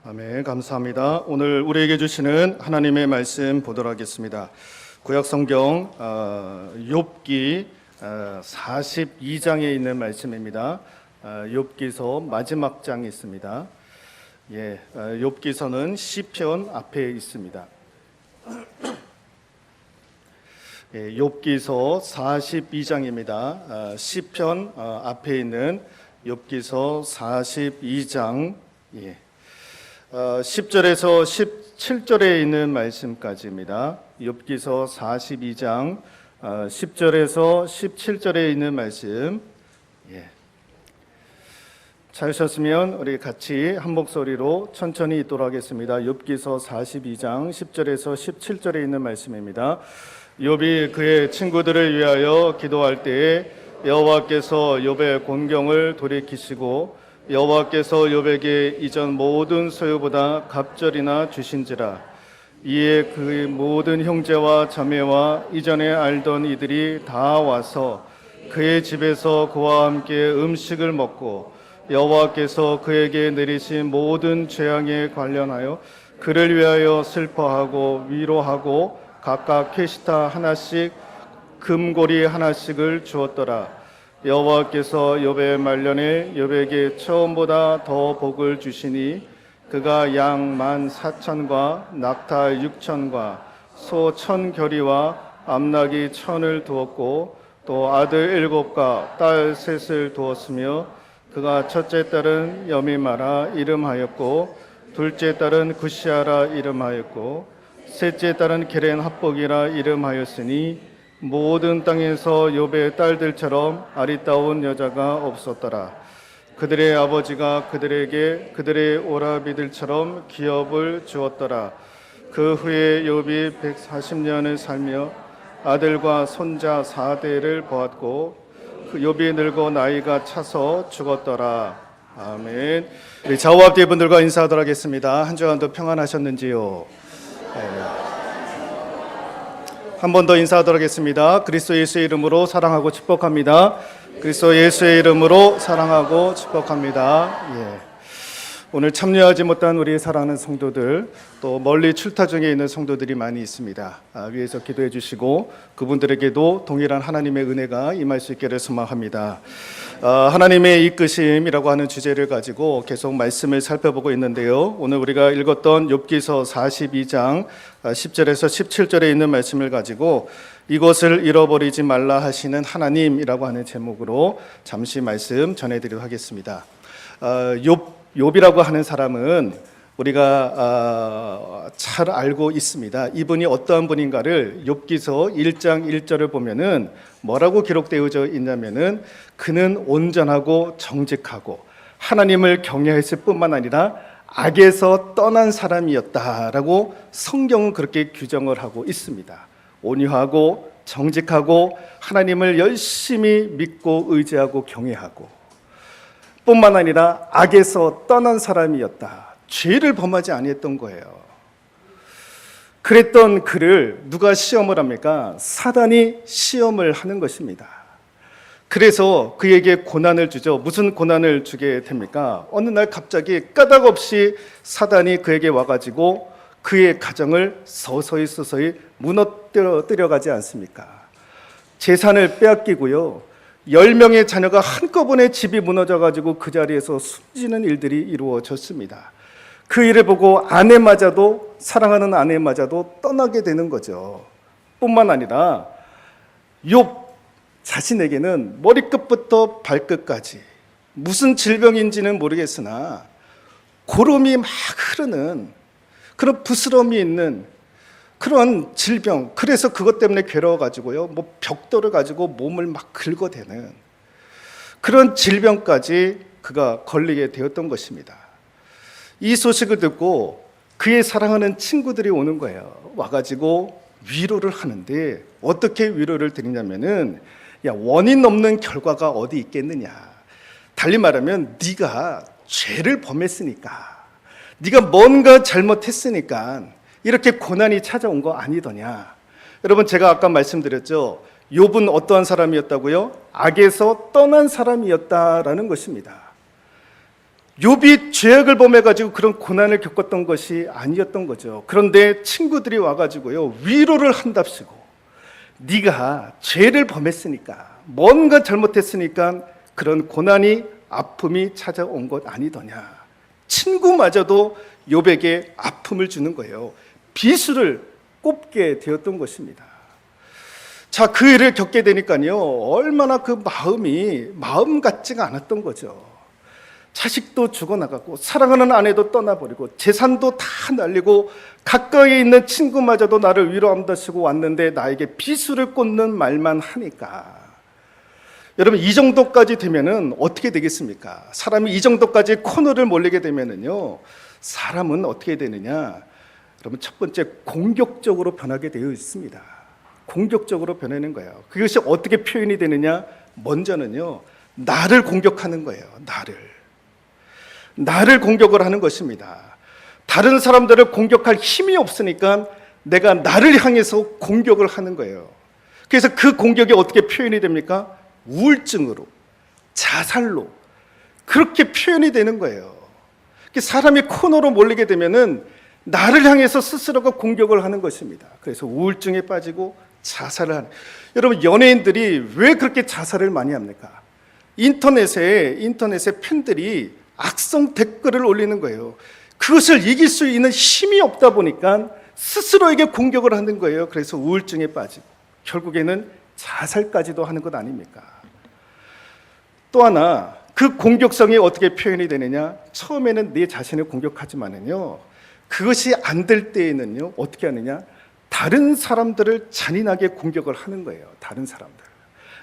아멘. 감사합니다. 오늘 우리에게 주시는 하나님의 말씀 보도록 하겠습니다. 구약 성경 욥기 42장에 있는 말씀입니다. 욥기서 마지막 장에 있습니다. 욥기서는 시편 앞에 있습니다. 욥기서 42장입니다. 시편 앞에 있는 욥기서 42장 10절에서 17절에 있는 말씀까지입니다. 욥기서 42장 10절에서 17절에 있는 말씀. 찾으셨으면 우리 같이 한 목소리로 천천히 읽도록 하겠습니다. 욥기서 42장 10절에서 17절에 있는 말씀입니다. 욥이 그의 친구들을 위하여 기도할 때에 여호와께서 욥의 곤경을 돌이키시고 여호와께서 욥에게 이전 모든 소유보다 갑절이나 주신지라. 이에 그의 모든 형제와 자매와 이전에 알던 이들이 다 와서 그의 집에서 그와 함께 음식을 먹고 여호와께서 그에게 내리신 모든 재앙에 관련하여 그를 위하여 슬퍼하고 위로하고 각각 캐시타 하나씩 금고리 하나씩을 주었더라. 여호와께서 욥의 말년에 욥에게 처음보다 더 복을 주시니 그가 양 14,000과 낙타 6,000과 소 1,000겨리와 암나귀 1,000을 두었고 또 아들 7과 딸 3을 두었으며 그가 첫째 딸은 여미마라 이름하였고 둘째 딸은 구시아라 이름하였고 셋째 딸은 게렌 합복이라 이름하였으니 모든 땅에서 욥의 딸들처럼 아리따운 여자가 없었더라. 그들의 아버지가 그들에게 그들의 오라비들처럼 기업을 주었더라. 그 후에 욥이 140년을 살며 아들과 손자 4대를 보았고 그 욥이 늙어 나이가 차서 죽었더라. 아멘. 우리 좌우 앞뒤 분들과 인사하도록 하겠습니다. 한 주간도 평안하셨는지요? 한 번 더 인사하도록 하겠습니다. 그리스도 예수의 이름으로 사랑하고 축복합니다. 그리스도 예수의 이름으로 사랑하고 축복합니다. 오늘 참여하지 못한 우리 사랑하는 성도들, 또 멀리 출타 중에 있는 성도들이 많이 있습니다. 위에서 기도해 주시고 그분들에게도 동일한 하나님의 은혜가 임할 수 있기를 소망합니다. 하나님의 이끄심이라고 하는 주제를 가지고 계속 말씀을 살펴보고 있는데요. 오늘 우리가 읽었던 욥기서 42장 10절에서 17절에 있는 말씀을 가지고 이것을 잃어버리지 말라 하시는 하나님이라고 하는 제목으로 잠시 말씀 전해드리도록 하겠습니다. 욥이라고 하는 사람은 우리가 잘 알고 있습니다. 이분이 어떠한 분인가를 욥기서 1장 1절을 보면은 뭐라고 기록되어져 있냐면은 그는 온전하고 정직하고 하나님을 경외했을 뿐만 아니라 악에서 떠난 사람이었다라고 성경은 그렇게 규정을 하고 있습니다. 온유하고 정직하고 하나님을 열심히 믿고 의지하고 경외하고 뿐만 아니라 악에서 떠난 사람이었다. 죄를 범하지 아니했던 거예요. 그랬던 그를 누가 시험을 합니까? 사단이 시험을 하는 것입니다. 그래서 그에게 고난을 주죠. 무슨 고난을 주게 됩니까? 어느 날 갑자기 까닭없이 사단이 그에게 와가지고 그의 가정을 서서히 무너뜨려 가지 않습니까? 재산을 빼앗기고요. 10명의 자녀가 한꺼번에 집이 무너져가지고 그 자리에서 숨지는 일들이 이루어졌습니다. 그 일을 보고 아내마저도, 사랑하는 아내마저도 떠나게 되는 거죠. 뿐만 아니라 욥 자신에게는 머리끝부터 발끝까지 무슨 질병인지는 모르겠으나 고름이 막 흐르는 그런 부스럼이 있는 그런 질병, 그래서 그것 때문에 괴로워가지고요, 벽돌을 가지고 몸을 막 긁어대는 그런 질병까지 그가 걸리게 되었던 것입니다. 이 소식을 듣고 그의 사랑하는 친구들이 오는 거예요. 와가지고 위로를 하는데 어떻게 위로를 드리냐면은, 야, 원인 없는 결과가 어디 있겠느냐. 달리 말하면 네가 죄를 범했으니까, 네가 뭔가 잘못했으니까 이렇게 고난이 찾아온 거 아니더냐. 여러분, 제가 아까 말씀드렸죠. 욥은 어떠한 사람이었다고요? 악에서 떠난 사람이었다라는 것입니다. 욥이 죄악을 범해가지고 그런 고난을 겪었던 것이 아니었던 거죠. 그런데 친구들이 와가지고요, 위로를 한답시고, 네가 죄를 범했으니까, 뭔가 잘못했으니까 그런 고난이, 아픔이 찾아온 것 아니더냐. 친구마저도 욥에게 아픔을 주는 거예요. 비수를 꼽게 되었던 것입니다. 자, 그 일을 겪게 되니까요, 얼마나 그 마음이 마음 같지가 않았던 거죠. 자식도 죽어나가고 사랑하는 아내도 떠나버리고 재산도 다 날리고 가까이 있는 친구마저도 나를 위로한다시고 왔는데 나에게 비수를 꽂는 말만 하니까, 여러분 이 정도까지 되면은 어떻게 되겠습니까? 사람이 이 정도까지 코너를 몰리게 되면은요, 사람은 어떻게 되느냐? 여러분 첫 번째, 공격적으로 변하게 되어 있습니다. 공격적으로 변하는 거예요. 그것이 어떻게 표현이 되느냐? 먼저는요, 나를 공격하는 거예요. 나를 공격을 하는 것입니다. 다른 사람들을 공격할 힘이 없으니까 내가 나를 향해서 공격을 하는 거예요. 그래서 그 공격이 어떻게 표현이 됩니까? 우울증으로, 자살로, 그렇게 표현이 되는 거예요. 사람이 코너로 몰리게 되면은 나를 향해서 스스로가 공격을 하는 것입니다. 그래서 우울증에 빠지고 자살을 하는. 여러분 연예인들이 왜 그렇게 자살을 많이 합니까? 인터넷에 팬들이 악성 댓글을 올리는 거예요. 그것을 이길 수 있는 힘이 없다 보니까 스스로에게 공격을 하는 거예요. 그래서 우울증에 빠지고 결국에는 자살까지도 하는 것 아닙니까? 또 하나, 그 공격성이 어떻게 표현이 되느냐? 처음에는 내 자신을 공격하지만은요, 그것이 안 될 때에는요, 어떻게 하느냐? 다른 사람들을 잔인하게 공격을 하는 거예요. 다른 사람들.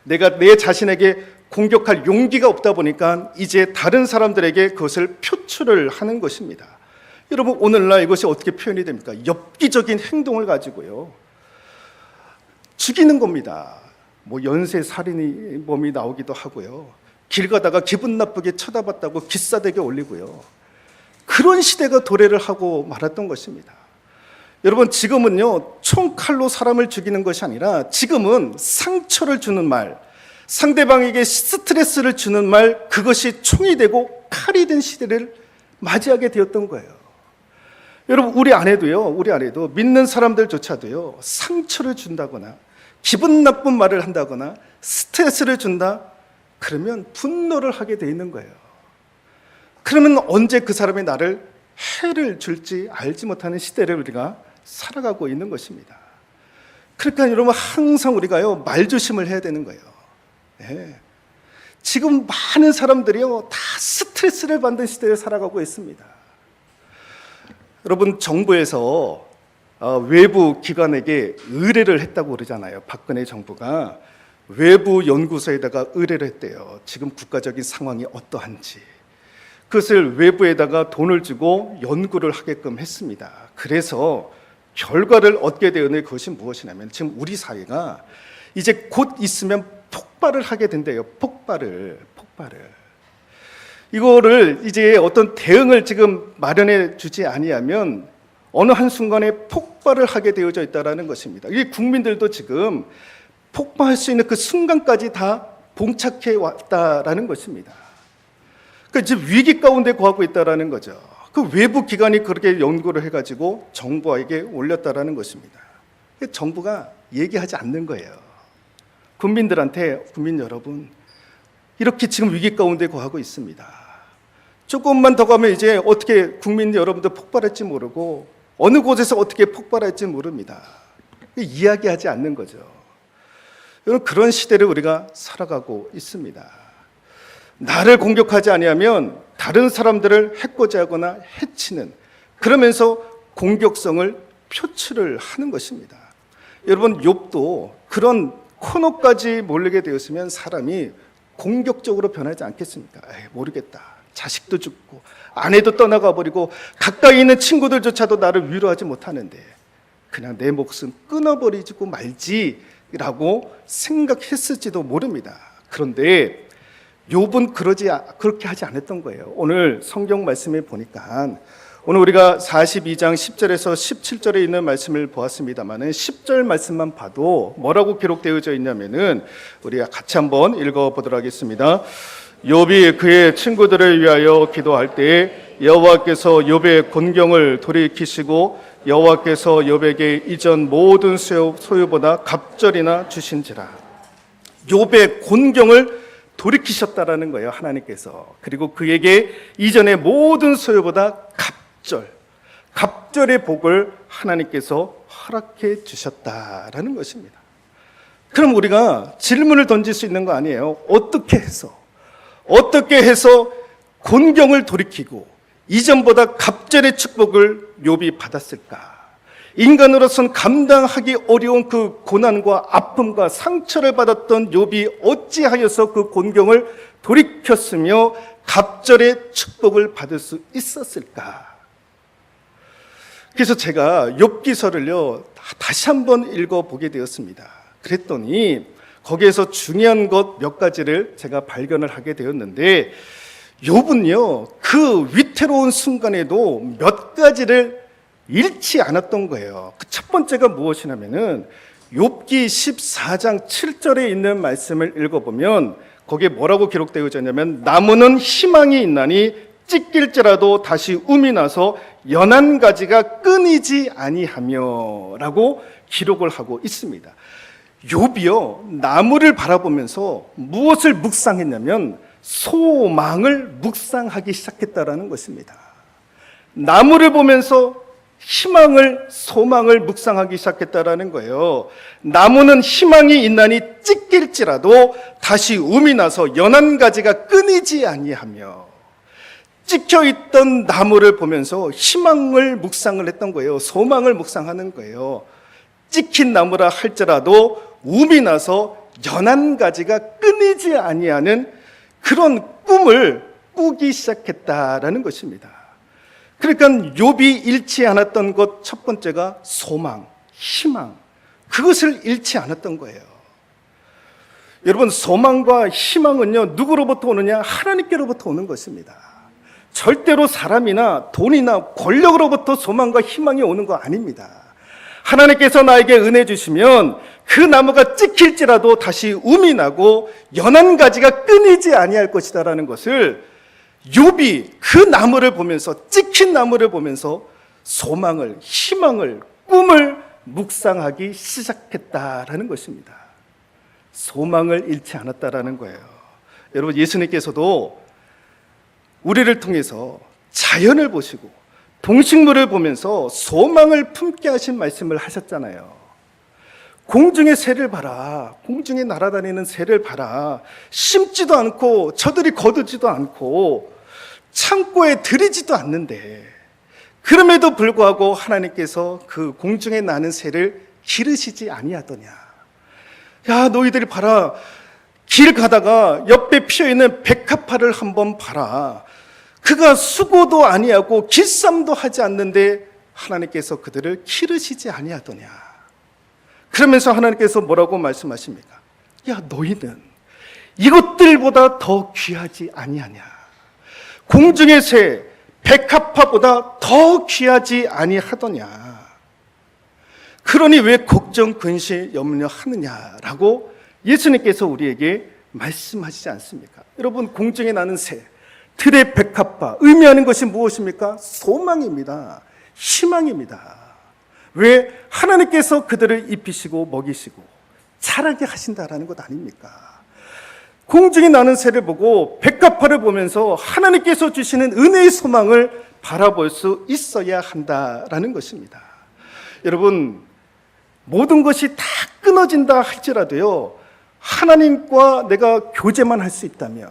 내가 내 자신에게 공격할 용기가 없다 보니까 이제 다른 사람들에게 그것을 표출을 하는 것입니다. 여러분 오늘날 이것이 어떻게 표현이 됩니까? 엽기적인 행동을 가지고요, 죽이는 겁니다. 뭐 연쇄살인범이 나오기도 하고요, 길 가다가 기분 나쁘게 쳐다봤다고 기싸대게 올리고요, 그런 시대가 도래를 하고 말았던 것입니다. 여러분 지금은요, 총칼로 사람을 죽이는 것이 아니라 지금은 상처를 주는 말, 상대방에게 스트레스를 주는 말, 그것이 총이 되고 칼이 된 시대를 맞이하게 되었던 거예요. 여러분 우리 안에도 믿는 사람들조차도요, 상처를 준다거나 기분 나쁜 말을 한다거나 스트레스를 준다, 그러면 분노를 하게 돼 있는 거예요. 그러면 언제 그 사람이 나를 해를 줄지 알지 못하는 시대를 우리가 살아가고 있는 것입니다. 그러니까 여러분 항상 우리가요, 말조심을 해야 되는 거예요. 네. 지금 많은 사람들이요, 다 스트레스를 받는 시대를 살아가고 있습니다. 여러분 정부에서 외부 기관에게 의뢰를 했다고 그러잖아요. 박근혜 정부가 외부 연구소에다가 의뢰를 했대요. 지금 국가적인 상황이 어떠한지. 그것을 외부에다가 돈을 주고 연구를 하게끔 했습니다. 그래서 결과를 얻게 되는 것이 무엇이냐면, 지금 우리 사회가 이제 곧 있으면 폭발을 하게 된대요. 폭발을. 이거를 이제 어떤 대응을 지금 마련해 주지 아니하면 어느 한순간에 폭발을 하게 되어져 있다는 것입니다. 이 국민들도 지금 폭발할 수 있는 그 순간까지 다 봉착해 왔다라는 것입니다. 그러니까 지금 위기 가운데 거하고 있다라는 거죠. 그 외부 기관이 그렇게 연구를 해가지고 정부에게 올렸다라는 것입니다. 정부가 얘기하지 않는 거예요. 국민들한테, 국민 여러분, 이렇게 지금 위기 가운데 거하고 있습니다. 조금만 더 가면 이제 어떻게 국민 여러분들 폭발할지 모르고 어느 곳에서 어떻게 폭발할지 모릅니다. 이야기하지 않는 거죠. 여러분 그런 시대를 우리가 살아가고 있습니다. 나를 공격하지 아니하면 다른 사람들을 해코지하거나 해치는, 그러면서 공격성을 표출을 하는 것입니다. 여러분 욥도 그런 코너까지 몰리게 되었으면 사람이 공격적으로 변하지 않겠습니까? 모르겠다. 자식도 죽고 아내도 떠나가 버리고 가까이 있는 친구들조차도 나를 위로하지 못하는데 그냥 내 목숨 끊어버리고 말지라고 생각했을지도 모릅니다. 그런데 욥은 그렇게 하지 않았던 거예요. 오늘 성경 말씀에 보니까, 오늘 우리가 42장 10절에서 17절에 있는 말씀을 보았습니다만은 10절 말씀만 봐도 뭐라고 기록되어져 있냐면은 우리가 같이 한번 읽어보도록 하겠습니다. 욥이 그의 친구들을 위하여 기도할 때에 여호와께서 욥의 곤경을 돌이키시고 여호와께서 욥에게 이전 모든 소유보다 갑절이나 주신지라. 욥의 곤경을 돌이키셨다라는 거예요, 하나님께서. 그리고 그에게 이전의 모든 소유보다 갑절의 복을 하나님께서 허락해 주셨다라는 것입니다. 그럼 우리가 질문을 던질 수 있는 거 아니에요? 어떻게 해서 곤경을 돌이키고 이전보다 갑절의 축복을 욥이 받았을까? 인간으로서는 감당하기 어려운 그 고난과 아픔과 상처를 받았던 욥이 어찌하여서 그 곤경을 돌이켰으며 갑절의 축복을 받을 수 있었을까? 그래서 제가 욥기서를요 다시 한번 읽어보게 되었습니다. 그랬더니 거기에서 중요한 것 몇 가지를 제가 발견을 하게 되었는데, 욥은요 그 위태로운 순간에도 몇 가지를 잃지 않았던 거예요. 그 첫 번째가 무엇이냐면은 욥기 14장 7절에 있는 말씀을 읽어보면 거기에 뭐라고 기록되어 있냐면, 나무는 희망이 있나니 찢길지라도 다시 움이 나서 연한 가지가 끊이지 아니하며 라고 기록을 하고 있습니다. 욥이요 나무를 바라보면서 무엇을 묵상했냐면 소망을 묵상하기 시작했다라는 것입니다. 나무를 보면서 소망을 묵상하기 시작했다라는 거예요. 나무는 희망이 있나니 찢길지라도 다시 움이 나서 연한 가지가 끊이지 아니하며, 찍혀있던 나무를 보면서 희망을 묵상을 했던 거예요. 소망을 묵상하는 거예요. 찍힌 나무라 할지라도 움이 나서 연한 가지가 끊이지 아니하는 그런 꿈을 꾸기 시작했다라는 것입니다. 그러니까 욥이 잃지 않았던 것 첫 번째가 소망, 희망, 그것을 잃지 않았던 거예요. 여러분, 소망과 희망은요 누구로부터 오느냐? 하나님께로부터 오는 것입니다. 절대로 사람이나 돈이나 권력으로부터 소망과 희망이 오는 거 아닙니다. 하나님께서 나에게 은혜 주시면 그 나무가 찍힐지라도 다시 움이 나고 연한 가지가 끊이지 아니할 것이다라는 것을 욥이 그 나무를 보면서, 찍힌 나무를 보면서 소망을, 희망을, 꿈을 묵상하기 시작했다라는 것입니다. 소망을 잃지 않았다라는 거예요. 여러분, 예수님께서도 우리를 통해서 자연을 보시고 동식물을 보면서 소망을 품게 하신 말씀을 하셨잖아요. 공중의 새를 봐라. 공중에 날아다니는 새를 봐라. 심지도 않고 저들이 거두지도 않고 창고에 들이지도 않는데, 그럼에도 불구하고 하나님께서 그 공중에 나는 새를 기르시지 아니하더냐. 야, 너희들이 봐라. 길 가다가 옆에 피어있는 백합화를 한번 봐라. 그가 수고도 아니하고 길쌈도 하지 않는데 하나님께서 그들을 기르시지 아니하더냐. 그러면서 하나님께서 뭐라고 말씀하십니까? 야, 너희는 이것들보다 더 귀하지 아니하냐. 공중의 새 백합화보다 더 귀하지 아니하더냐. 그러니 왜 걱정 근심 염려하느냐라고 예수님께서 우리에게 말씀하시지 않습니까? 여러분, 공중에 나는 새, 들의 백합화, 의미하는 것이 무엇입니까? 소망입니다. 희망입니다. 왜? 하나님께서 그들을 입히시고 먹이시고 자라게 하신다라는 것 아닙니까? 공중에 나는 새를 보고 백합화를 보면서 하나님께서 주시는 은혜의 소망을 바라볼 수 있어야 한다라는 것입니다. 여러분, 모든 것이 다 끊어진다 할지라도요, 하나님과 내가 교제만 할 수 있다면,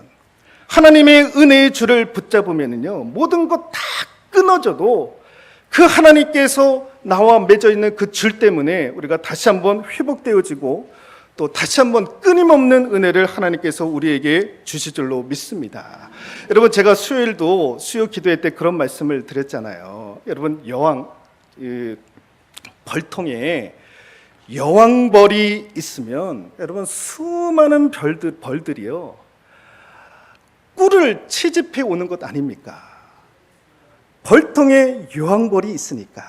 하나님의 은혜의 줄을 붙잡으면요, 모든 것 다 끊어져도 그 하나님께서 나와 맺어 있는 그 줄 때문에 우리가 다시 한번 회복되어지고 또 다시 한번 끊임없는 은혜를 하나님께서 우리에게 주실 줄로 믿습니다. 여러분, 제가 수요일도 수요 기도회 때 그런 말씀을 드렸잖아요. 여러분, 벌통에 여왕벌이 있으면 여러분 수많은 벌들이요 꿀을 채집해 오는 것 아닙니까? 벌통에 여왕벌이 있으니까.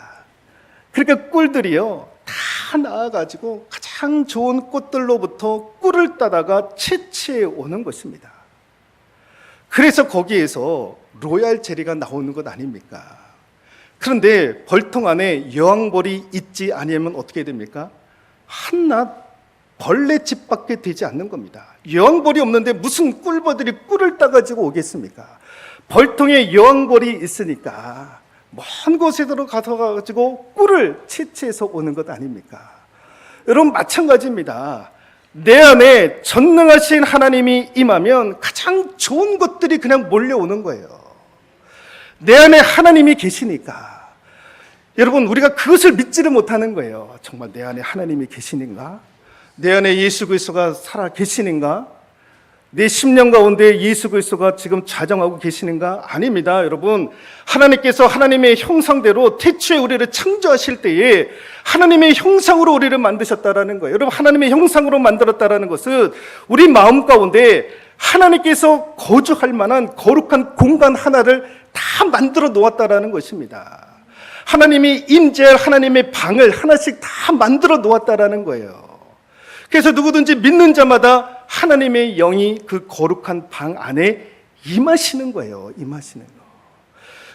그러니까 꿀들이요 다 나와가지고 가장 좋은 꽃들로부터 꿀을 따다가 채취해 오는 것입니다. 그래서 거기에서 로얄 젤리가 나오는 것 아닙니까? 그런데 벌통 안에 여왕벌이 있지 아니하면 어떻게 됩니까? 한낱 벌레집밖에 되지 않는 겁니다. 여왕벌이 없는데 무슨 꿀벌들이 꿀을 따가지고 오겠습니까? 벌통에 여왕벌이 있으니까 먼 곳에도 가서 꿀을 채취해서 오는 것 아닙니까? 여러분, 마찬가지입니다. 내 안에 전능하신 하나님이 임하면 가장 좋은 것들이 그냥 몰려오는 거예요. 내 안에 하나님이 계시니까. 여러분, 우리가 그것을 믿지를 못하는 거예요. 정말 내 안에 하나님이 계시는가? 내 안에 예수 그리스도가 살아 계시는가? 내 심령 가운데 예수 그리스도가 지금 자정하고 계시는가? 아닙니다. 여러분, 하나님께서 하나님의 형상대로 태초에 우리를 창조하실 때에 하나님의 형상으로 우리를 만드셨다라는 거예요. 여러분, 하나님의 형상으로 만들었다라는 것은 우리 마음 가운데 하나님께서 거주할 만한 거룩한 공간 하나를 다 만들어 놓았다라는 것입니다. 하나님이 임재할 하나님의 방을 하나씩 다 만들어 놓았다라는 거예요. 그래서 누구든지 믿는 자마다 하나님의 영이 그 거룩한 방 안에 임하시는 거예요. 임하시는 거.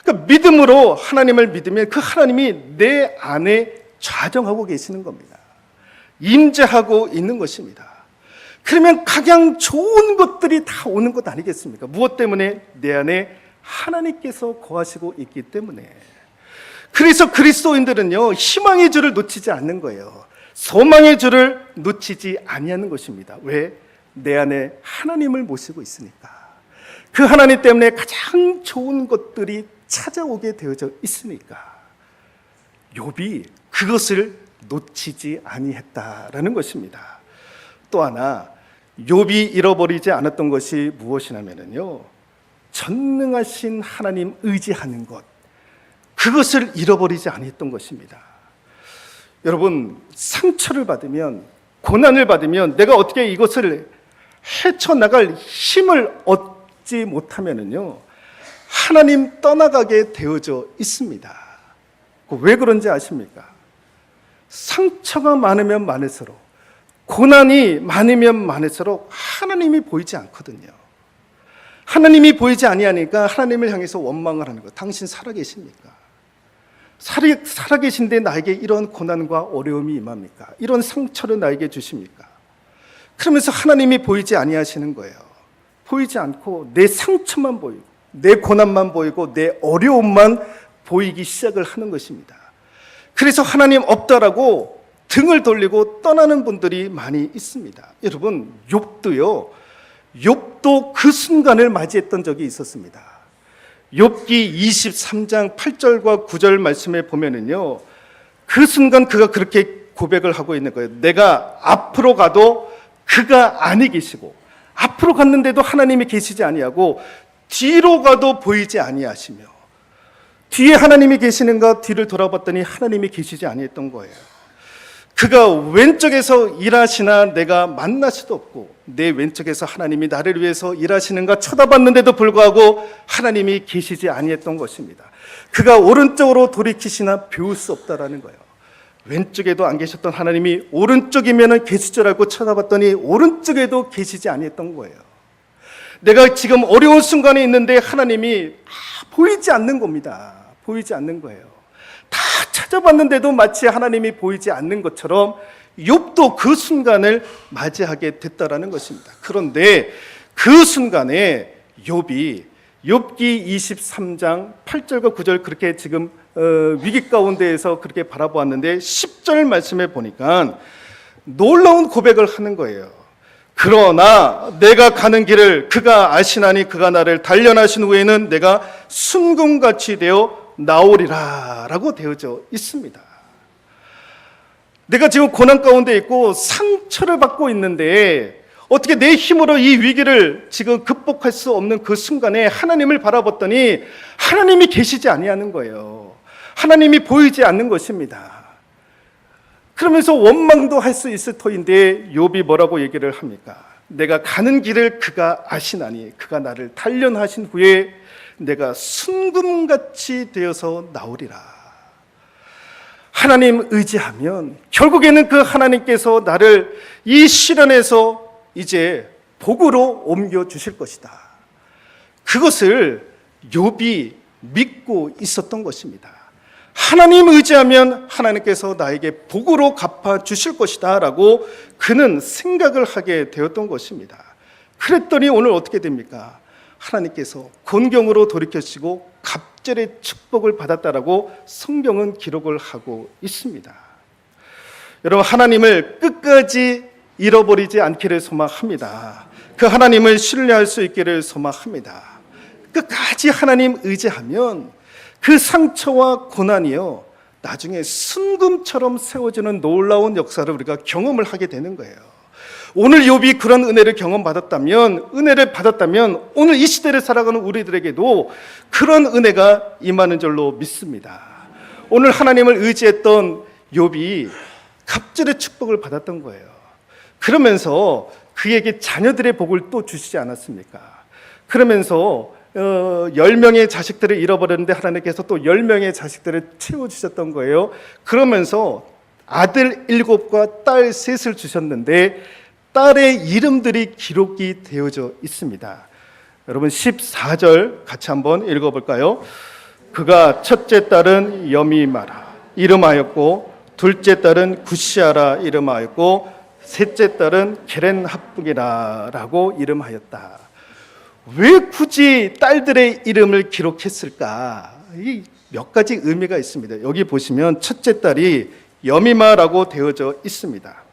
그러니까 믿음으로 하나님을 믿으면 그 하나님이 내 안에 좌정하고 계시는 겁니다. 임재하고 있는 것입니다. 그러면 가장 좋은 것들이 다 오는 것 아니겠습니까? 무엇 때문에? 내 안에 하나님께서 거하시고 있기 때문에. 그래서 그리스도인들은요, 희망의 줄을 놓치지 않는 거예요. 소망의 줄을 놓치지 아니하는 것입니다. 왜? 내 안에 하나님을 모시고 있으니까. 그 하나님 때문에 가장 좋은 것들이 찾아오게 되어져 있으니까. 욥이 그것을 놓치지 아니했다라는 것입니다. 또 하나, 욥이 잃어버리지 않았던 것이 무엇이냐면요, 전능하신 하나님 의지하는 것, 그것을 잃어버리지 않았던 것입니다. 여러분, 상처를 받으면, 고난을 받으면 내가 어떻게 이것을 헤쳐나갈 힘을 얻지 못하면요, 하나님 떠나가게 되어져 있습니다. 왜 그런지 아십니까? 상처가 많으면 많을수록, 고난이 많으면 많을수록 하나님이 보이지 않거든요. 하나님이 보이지 아니하니까 하나님을 향해서 원망을 하는 거예요. 당신 살아계십니까? 살아계신데 나에게 이런 고난과 어려움이 임합니까? 이런 상처를 나에게 주십니까? 그러면서 하나님이 보이지 아니하시는 거예요. 보이지 않고 내 상처만 보이고 내 고난만 보이고 내 어려움만 보이기 시작을 하는 것입니다. 그래서 하나님 없다라고 등을 돌리고 떠나는 분들이 많이 있습니다. 여러분, 욥도 그 순간을 맞이했던 적이 있었습니다. 욥기 23장 8절과 9절 말씀에 보면은요, 그 순간 그가 그렇게 고백을 하고 있는 거예요. 내가 앞으로 가도 그가 아니 계시고, 앞으로 갔는데도 하나님이 계시지 아니하고, 뒤로 가도 보이지 아니하시며, 뒤에 하나님이 계시는가 뒤를 돌아봤더니 하나님이 계시지 아니했던 거예요. 그가 왼쪽에서 일하시나 내가 만날 수도 없고, 내 왼쪽에서 하나님이 나를 위해서 일하시는가 쳐다봤는데도 불구하고 하나님이 계시지 아니했던 것입니다. 그가 오른쪽으로 돌이키시나 배울 수 없다라는 거예요. 왼쪽에도 안 계셨던 하나님이 오른쪽이면 계실 줄 알고 쳐다봤더니 오른쪽에도 계시지 아니했던 거예요. 내가 지금 어려운 순간에 있는데 하나님이 보이지 않는 겁니다. 보이지 않는 거예요. 다 찾아봤는데도 마치 하나님이 보이지 않는 것처럼 욥도 그 순간을 맞이하게 됐다라는 것입니다. 그런데 그 순간에 욥기 23장 8절과 9절 그렇게 지금 위기 가운데에서 그렇게 바라보았는데 10절 말씀에 보니까 놀라운 고백을 하는 거예요. 그러나 내가 가는 길을 그가 아시나니 그가 나를 단련하신 후에는 내가 순금같이 되어 나오리라 라고 되어져 있습니다. 내가 지금 고난 가운데 있고 상처를 받고 있는데 어떻게 내 힘으로 이 위기를 지금 극복할 수 없는 그 순간에 하나님을 바라봤더니 하나님이 계시지 아니하는 거예요. 하나님이 보이지 않는 것입니다. 그러면서 원망도 할 수 있을 터인데 욥이 뭐라고 얘기를 합니까? 내가 가는 길을 그가 아시나니 그가 나를 단련하신 후에 내가 순금같이 되어서 나오리라. 하나님 의지하면 결국에는 그 하나님께서 나를 이 시련에서 이제 복으로 옮겨 주실 것이다. 그것을 욥이 믿고 있었던 것입니다. 하나님 의지하면 하나님께서 나에게 복으로 갚아주실 것이다 라고 그는 생각을 하게 되었던 것입니다. 그랬더니 오늘 어떻게 됩니까? 하나님께서 곤경으로 돌이켜주시고 갑절의 축복을 받았다라고 성경은 기록을 하고 있습니다. 여러분, 하나님을 끝까지 잃어버리지 않기를 소망합니다. 그 하나님을 신뢰할 수 있기를 소망합니다. 끝까지 하나님 의지하면 그 상처와 고난이요, 나중에 순금처럼 세워지는 놀라운 역사를 우리가 경험을 하게 되는 거예요. 오늘 욥이 그런 은혜를 경험받았다면, 은혜를 받았다면 오늘 이 시대를 살아가는 우리들에게도 그런 은혜가 임하는 줄로 믿습니다. 오늘 하나님을 의지했던 욥이 갑절의 축복을 받았던 거예요. 그러면서 그에게 자녀들의 복을 또 주시지 않았습니까? 그러면서 10명의 자식들을 잃어버렸는데 하나님께서 또 10명의 자식들을 채워주셨던 거예요. 그러면서 아들 7과 딸 3을 주셨는데 딸의 이름들이 기록이 되어져 있습니다. 여러분 14절 같이 한번 읽어볼까요? 그가 첫째 딸은 여미마라 이름하였고, 둘째 딸은 구시아라 이름하였고, 셋째 딸은 게렌합북이라 라고 이름하였다. 왜 굳이 딸들의 이름을 기록했을까? 이 몇 가지 의미가 있습니다. 여기 보시면 첫째 딸이 여미마라고 되어져 있습니다.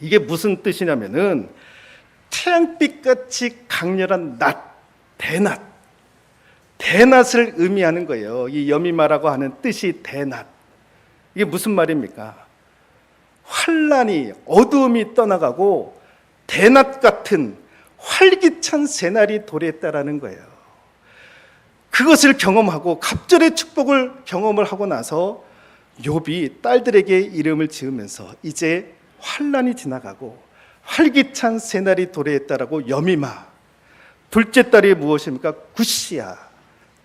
이게 무슨 뜻이냐면은 태양빛같이 강렬한 낮, 대낮을 의미하는 거예요. 이 여미마라고 하는 뜻이 대낮. 이게 무슨 말입니까? 환란이, 어두움이 떠나가고 대낮 같은 활기찬 새날이 도래했다라는 거예요. 그것을 경험하고 갑절의 축복을 경험을 하고 나서 욥이 딸들에게 이름을 지으면서 이제 환란이 지나가고 활기찬 새날이 도래했다라고 여미마. 둘째 딸이 무엇입니까? 구시아.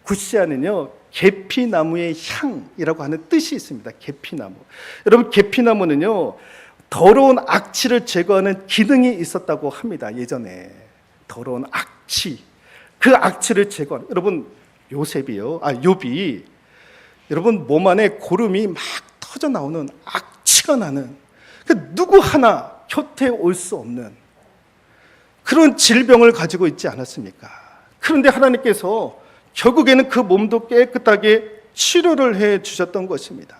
구시아는요, 계피나무의 향이라고 하는 뜻이 있습니다. 계피나무. 여러분, 계피나무는요, 더러운 악취를 제거하는 기능이 있었다고 합니다. 예전에 더러운 악취, 그 악취를 제거하는. 여러분, 욥이 여러분 몸 안에 고름이 막 터져 나오는, 악취가 나는, 누구 하나 곁에 올 수 없는 그런 질병을 가지고 있지 않았습니까? 그런데 하나님께서 결국에는 그 몸도 깨끗하게 치료를 해 주셨던 것입니다.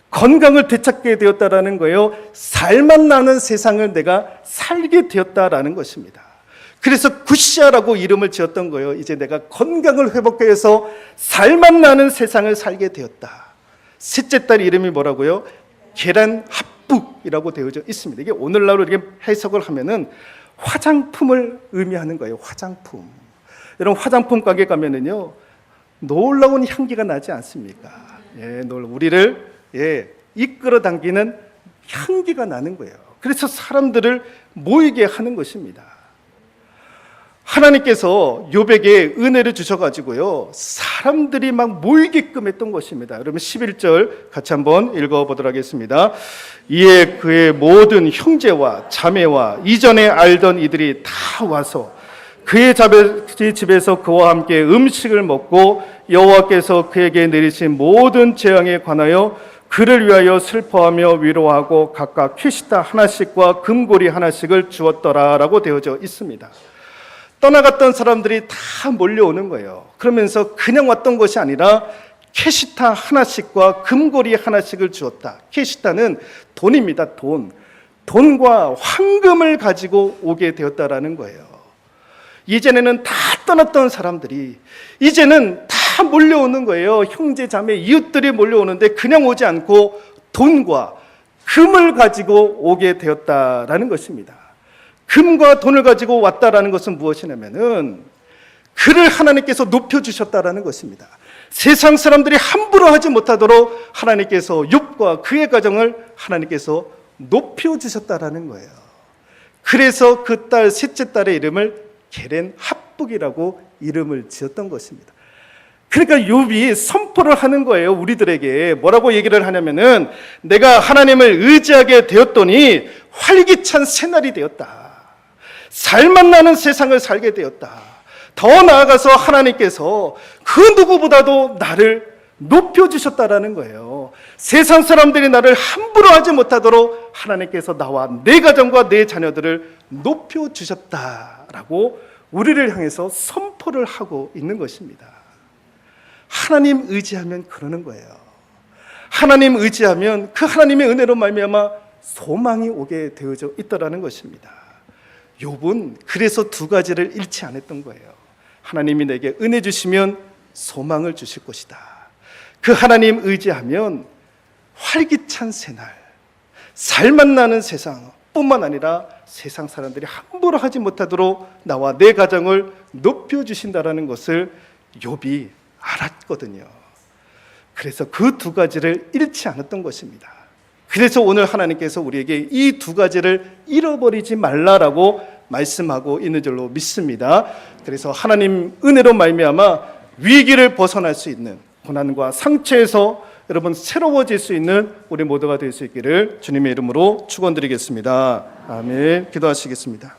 건강을 되찾게 되었다라는 거예요. 살만 나는 세상을 내가 살게 되었다라는 것입니다. 그래서 구시아라고 이름을 지었던 거예요. 이제 내가 건강을 회복해서 살만 나는 세상을 살게 되었다. 셋째 딸 이름이 뭐라고요? 게렌합북이라고 되어져 있습니다. 이게 오늘날로 이렇게 해석을 하면은 화장품을 의미하는 거예요. 화장품. 여러분, 화장품 가게 가면은요, 놀라운 향기가 나지 않습니까? 우리를 이끌어 당기는 향기가 나는 거예요. 그래서 사람들을 모이게 하는 것입니다. 하나님께서 욥에게 은혜를 주셔가지고요, 사람들이 막 모이게끔 했던 것입니다. 여러분 11절 같이 한번 읽어보도록 하겠습니다. 이에 그의 모든 형제와 자매와 이전에 알던 이들이 다 와서 그의 집에서 그와 함께 음식을 먹고 여호와께서 그에게 내리신 모든 재앙에 관하여 그를 위하여 슬퍼하며 위로하고 각각 퀴시타 하나씩과 금고리 하나씩을 주었더라라고 되어져 있습니다. 떠나갔던 사람들이 다 몰려오는 거예요. 그러면서 그냥 왔던 것이 아니라 캐시타 하나씩과 금고리 하나씩을 주었다. 캐시타는 돈입니다. 돈과 황금을 가지고 오게 되었다라는 거예요. 이전에는 다 떠났던 사람들이 이제는 다 몰려오는 거예요. 형제, 자매, 이웃들이 몰려오는데 그냥 오지 않고 돈과 금을 가지고 오게 되었다라는 것입니다. 금과 돈을 가지고 왔다라는 것은 무엇이냐면은 그를 하나님께서 높여주셨다라는 것입니다. 세상 사람들이 함부로 하지 못하도록 하나님께서 욥과 그의 가정을 하나님께서 높여주셨다라는 거예요. 그래서 그 딸, 셋째 딸의 이름을 게렌합북이라고 이름을 지었던 것입니다. 그러니까 욥이 선포를 하는 거예요. 우리들에게 뭐라고 얘기를 하냐면은 내가 하나님을 의지하게 되었더니 활기찬 새날이 되었다. 살만 나는 세상을 살게 되었다. 더 나아가서 하나님께서 그 누구보다도 나를 높여주셨다라는 거예요. 세상 사람들이 나를 함부로 하지 못하도록 하나님께서 나와 내 가정과 내 자녀들을 높여주셨다라고 우리를 향해서 선포를 하고 있는 것입니다. 하나님 의지하면 그러는 거예요. 하나님 의지하면 그 하나님의 은혜로 말미암아 소망이 오게 되어져 있다라는 것입니다. 욥은 그래서 두 가지를 잃지 않았던 거예요. 하나님이 내게 은혜 주시면 소망을 주실 것이다. 그 하나님 의지하면 활기찬 새날, 살맛 나는 세상 뿐만 아니라 세상 사람들이 함부로 하지 못하도록 나와 내 가정을 높여주신다라는 것을 욥이 알았거든요. 그래서 그 두 가지를 잃지 않았던 것입니다. 그래서 오늘 하나님께서 우리에게 이 두 가지를 잃어버리지 말라라고 말씀하고 있는 줄로 믿습니다. 그래서 하나님 은혜로 말미암아 위기를 벗어날 수 있는, 고난과 상처에서 여러분 새로워질 수 있는 우리 모두가 될 수 있기를 주님의 이름으로 축원드리겠습니다. 아멘. 기도하시겠습니다.